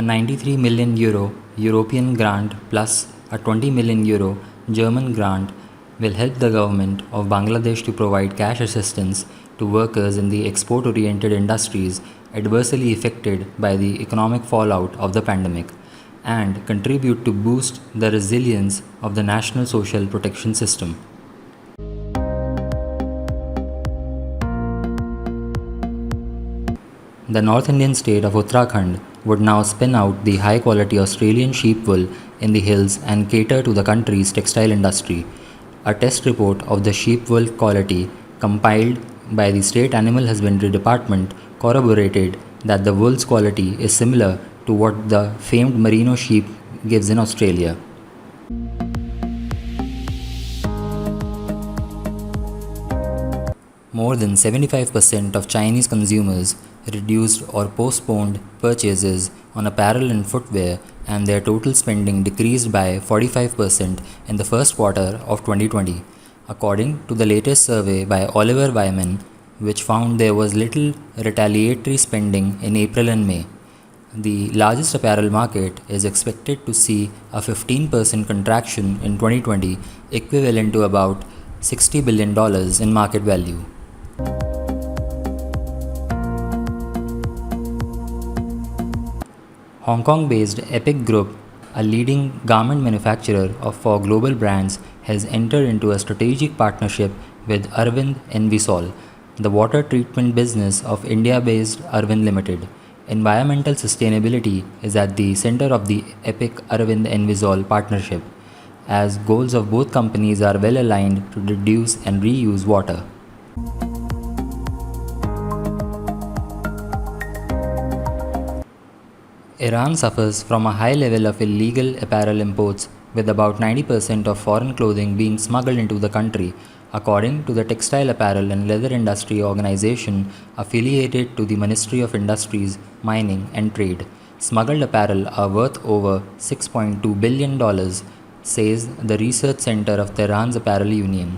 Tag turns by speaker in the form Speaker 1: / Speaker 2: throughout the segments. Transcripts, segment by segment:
Speaker 1: A 93 million euro European grant plus a 20 million euro German grant will help the government of Bangladesh to provide cash assistance to workers in the export oriented industries adversely affected by the economic fallout of the pandemic and contribute to boost the resilience of the national social protection system. The North Indian state of Uttarakhand would now spin out the high quality Australian sheep wool in the hills and cater to the country's textile industry. A test report of the sheep wool quality compiled by the State Animal Husbandry Department corroborated that the wool's quality is similar to what the famed merino sheep gives in Australia. More than 75% of Chinese consumers reduced or postponed purchases on apparel and footwear, and their total spending decreased by 45% in the first quarter of 2020, according to the latest survey by Oliver Wyman, which found there was little retaliatory spending in April and May. The largest apparel market is expected to see a 15% contraction in 2020, equivalent to about $60 billion in market value. Hong Kong-based Epic Group, a leading garment manufacturer for global brands, has entered into a strategic partnership with Arvind Envisol, the water treatment business of India-based Arvind Limited. Environmental sustainability is at the center of the Epic Arvind Envisol partnership, as goals of both companies are well aligned to reduce and reuse water. Iran suffers from a high level of illegal apparel imports, with about 90% of foreign clothing being smuggled into the country, according to the Textile Apparel and Leather Industry Organization affiliated to the Ministry of Industries, Mining and Trade. Smuggled apparel are worth over $6.2 billion, says the Research Center of Tehran's Apparel Union.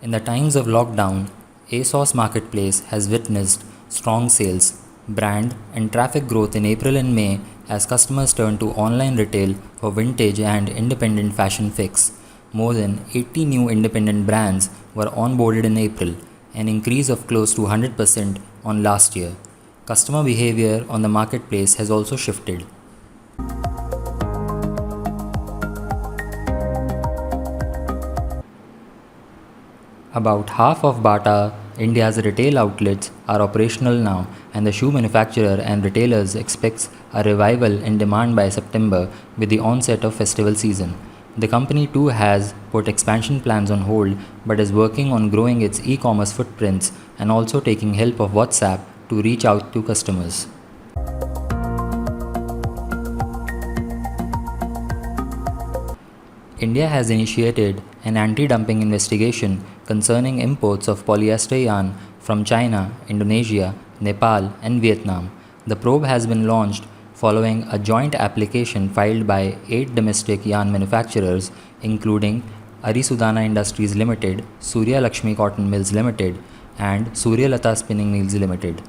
Speaker 1: In the times of lockdown, ASOS Marketplace has witnessed strong sales, brand and traffic growth in April and May as customers turn to online retail for vintage and independent fashion fix. More than 80 new independent brands were onboarded in April, an increase of close to 100% on last year. Customer behavior on the marketplace has also shifted. About half of Bata India's retail outlets are operational now, and the shoe manufacturer and retailers expects a revival in demand by September with the onset of festival season. The company too has put expansion plans on hold but is working on growing its e-commerce footprints and also taking help of WhatsApp to reach out to customers. India has initiated an anti-dumping investigation concerning imports of polyester yarn from China, Indonesia, Nepal and Vietnam. The probe has been launched following a joint application filed by 8 domestic yarn manufacturers including Arisudana Industries Limited, Surya Lakshmi Cotton Mills Limited and Surya Lata Spinning Mills Limited.